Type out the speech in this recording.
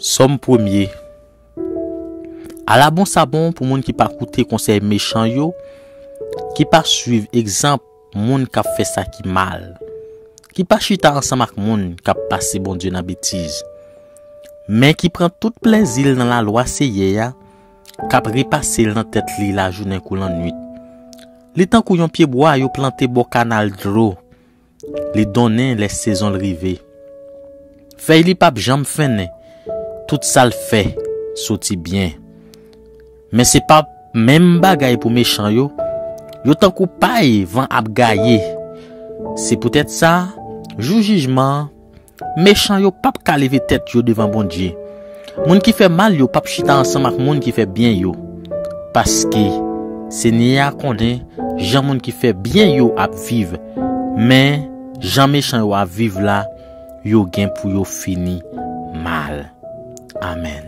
Somme premier. À la bon sabon pour moun qui pas écouter conseil méchant yo, qui pas suivre exemple moun qui fait ça qui mal, qui pas chita ensemble avec moun qui passé bon Dieu dans bêtise, mais qui prend tout plaisir dans la loi seye qui repasser dans tête li la journée coulant nuit. Les temps kou yon pied bois yo planté bo canal d'eau, les donner les saisons river. Fait li pas jambe fene, tout ça le fait sorti bien. Mais c'est pas même bagay pour méchant yo. Yo tant kou paye vent ap gaye. C'est peut-être ça, jour jugement, méchant yo pas ka lever tête yo devant bon Dieu. Moun qui fait mal yo pas chita ensemble avec moun qui fait bien yo. Parce que c'est nia connaît Jean moun qui fait bien yo ap vivre, mais Jean méchant yo ap vivre là, yo gen pour yo fini mal. Amen.